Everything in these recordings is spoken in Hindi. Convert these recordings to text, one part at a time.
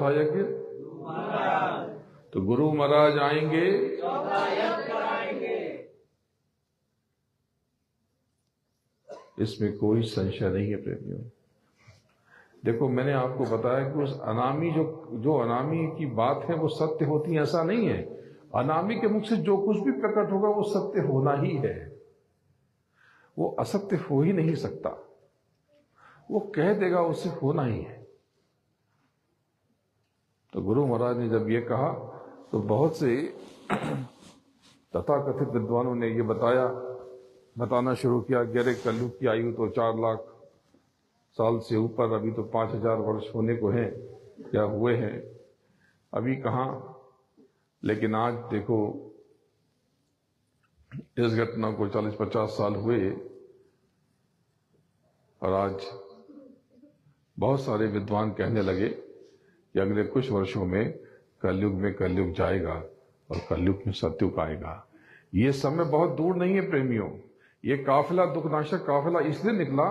चौथा यज्ञ? तो गुरु महाराज आएंगे, इसमें कोई संशय नहीं है प्रेमियों। देखो, मैंने आपको बताया कि उस अनामी जो अनामी की बात है वो सत्य होती है, ऐसा नहीं है। अनामी के मुख से जो कुछ भी प्रकट होगा वो सत्य होना ही है, वो असत्य हो ही नहीं सकता। वो कह देगा उससे होना ही है। तो गुरु महाराज ने जब ये कहा तो बहुत से तथाकथित विद्वानों ने ये बताना शुरू किया कि अरे कलयुग की आयु तो 4 लाख साल से ऊपर, अभी तो 5000 वर्ष होने को हैं या हुए हैं, अभी कहाँ। लेकिन आज देखो, इस घटना को 40-50 साल हुए और आज बहुत सारे विद्वान कहने लगे कि अगले कुछ वर्षों में कलयुग जाएगा और कलयुग में सतयुग आएगा। ये समय बहुत दूर नहीं है प्रेमियों। ये काफिला, दुखनाशक काफिला इसलिए निकला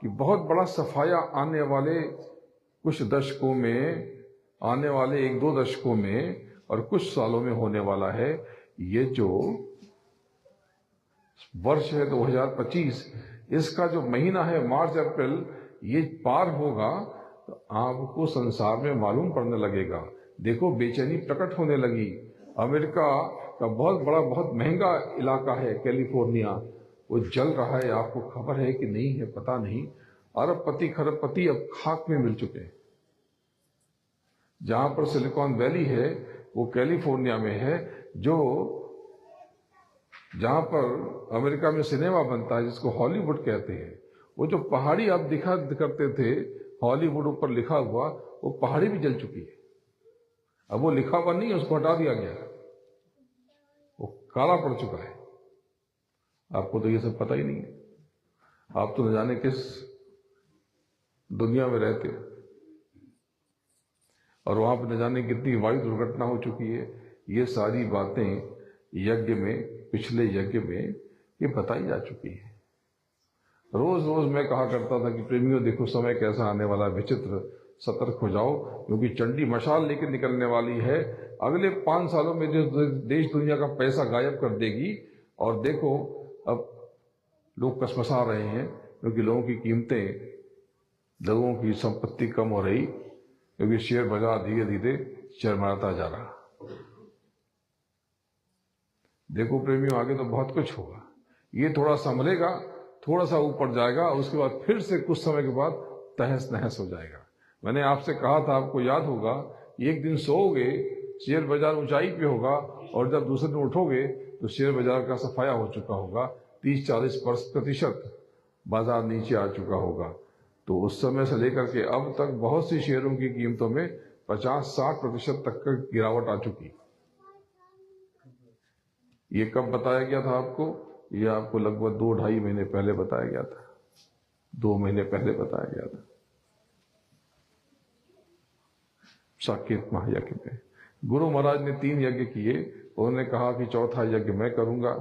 कि बहुत बड़ा सफाया आने वाले कुछ दशकों में, आने वाले 1-2 दशकों में और कुछ सालों में होने वाला है। ये जो वर्ष है 2025, इसका जो महीना है मार्च अप्रैल, ये पार होगा तो आपको संसार में मालूम पड़ने लगेगा। देखो, बेचैनी प्रकट होने लगी। अमेरिका का बहुत बड़ा, बहुत महंगा इलाका है कैलिफोर्निया, वो जल रहा है। आपको खबर है कि नहीं है पता नहीं। अरबपति खरबपति अब खाक में मिल चुके हैं। जहां पर सिलिकॉन वैली है वो कैलिफोर्निया में है, जहां पर अमेरिका में सिनेमा बनता है जिसको हॉलीवुड कहते हैं। वो जो पहाड़ी आप दिखा करते थे हॉलीवुड ऊपर लिखा हुआ, वो पहाड़ी भी जल चुकी है। अब वो लिखा हुआ नहीं है, उसको हटा दिया गया, वो काला पड़ चुका है। आपको तो ये सब पता ही नहीं है। आप तो न जाने किस दुनिया में रहते हो, और वहां पर न जाने कितनी वायु दुर्घटना हो चुकी है। ये सारी बातें यज्ञ में, पिछले यज्ञ में ये बताई जा चुकी है। रोज रोज मैं कहा करता था कि प्रेमियों देखो समय कैसा आने वाला विचित्र, सतर्क हो जाओ, क्योंकि चंडी मशाल लेकर निकलने वाली है। अगले 5 सालों में जो देश दुनिया का पैसा गायब कर देगी। और देखो, अब लोग कसमसा रहे हैं क्योंकि लोगों की कीमतें, लोगों की संपत्ति कम हो रही, क्योंकि शेयर बाजार धीरे धीरे चरमराता जा रहा। देखो प्रेमियों, आगे तो बहुत कुछ होगा। ये थोड़ा संभलेगा, थोड़ा सा ऊपर जाएगा, उसके बाद फिर से कुछ समय के बाद तहस नहस हो जाएगा। मैंने आपसे कहा था, आपको याद होगा, एक दिन सोओगे शेयर बाजार ऊंचाई पे होगा, और जब दूसरे दिन उठोगे तो शेयर बाजार का सफाया हो चुका होगा, 30-40% बाजार नीचे आ चुका होगा। तो उस समय से लेकर के अब तक बहुत सी शेयरों की कीमतों में 50-60% तक की गिरावट आ चुकी। ये कब बताया गया था आपको? ये आपको लगभग 2-2.5 महीने पहले बताया गया था। 2 महीने पहले बताया गया था साकेत महायज्ञ में। गुरु महाराज ने 3 यज्ञ किए। उन्होंने कहा कि चौथा यज्ञ मैं करूंगा,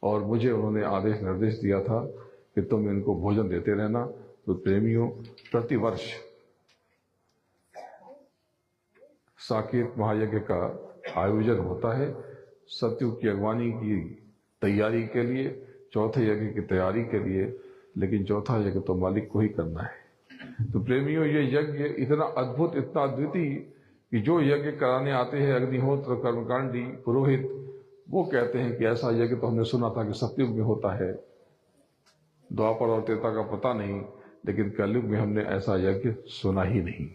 और मुझे उन्होंने आदेश निर्देश दिया था कि तुम इनको भोजन देते रहना। तो प्रेमियों, प्रतिवर्ष साकेत महायज्ञ का आयोजन होता है सतयुग की अगवानी की तैयारी के लिए, चौथे यज्ञ की तैयारी के लिए। लेकिन चौथा यज्ञ तो मालिक को ही करना है। तो प्रेमियों, ये यज्ञ इतना अद्भुत, इतना अद्वितीय कि जो यज्ञ कराने आते हैं अग्निहोत्र, कर्मकांडी, पुरोहित, वो कहते हैं कि ऐसा यज्ञ तो हमने सुना था कि सतयुग में होता है, द्वापर और त्रेता का पता नहीं, लेकिन कलयुग में हमने ऐसा यज्ञ सुना ही नहीं।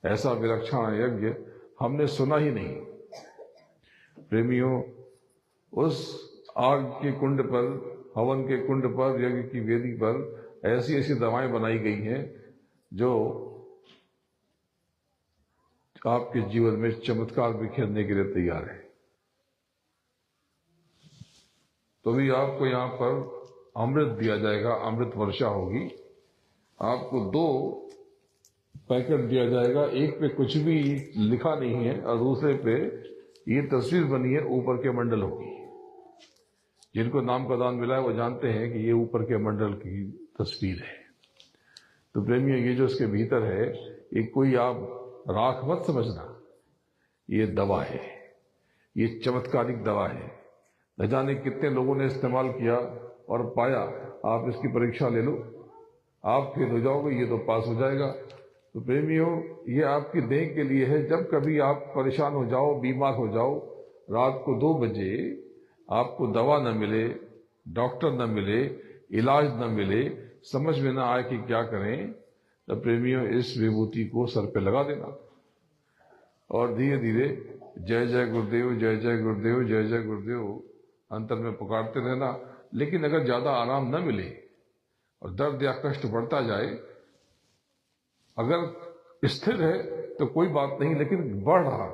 ऐसा विलक्षण यज्ञ हमने सुना ही नहीं। प्रेमियों, उस आग के कुंड पर, हवन के कुंड पर, यज्ञ की वेदी पर ऐसी ऐसी दवाएं बनाई गई हैं जो आपके जीवन में चमत्कार बिखेरने के लिए तैयार है। तो भी आपको यहां पर अमृत दिया जाएगा, अमृत वर्षा होगी। आपको 2 पैकेट दिया जाएगा, एक पे कुछ भी लिखा नहीं है और दूसरे पे ये तस्वीर बनी है ऊपर के मंडलों की। जिनको नाम का दान मिला है वो जानते हैं कि ये ऊपर के मंडल की तस्वीर है। तो प्रेमियों, ये जो इसके भीतर है, ये कोई आप राख मत समझना, ये दवा है, ये चमत्कारिक दवा है। न जाने कितने लोगों ने इस्तेमाल किया और पाया। आप इसकी परीक्षा ले लो, आप फेल हो जाओगे, ये तो पास हो जाएगा। तो प्रेमियों, ये आपकी देह के लिए है। जब कभी आप परेशान हो जाओ, बीमार हो जाओ, रात को 2 बजे आपको दवा न मिले, डॉक्टर न मिले, इलाज न मिले, समझ में ना आए कि क्या करें, तो प्रेमियों इस विभूति को सर पे लगा देना और धीरे धीरे जय जय गुरुदेव, जय जय गुरुदेव, जय जय गुरुदेव अंतर में पुकारते रहना। लेकिन अगर ज्यादा आराम न मिले और दर्द या कष्ट बढ़ता जाए, अगर स्थिर है तो कोई बात नहीं, लेकिन बढ़ रहा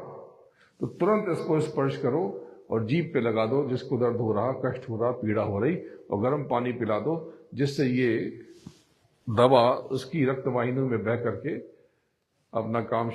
तो तुरंत इसको स्पर्श करो और जीभ पे लगा दो, जिसको दर्द हो रहा, कष्ट हो रहा, पीड़ा हो रही, और गर्म पानी पिला दो, जिससे ये दवा उसकी रक्त वाहिनियों में बह करके अपना काम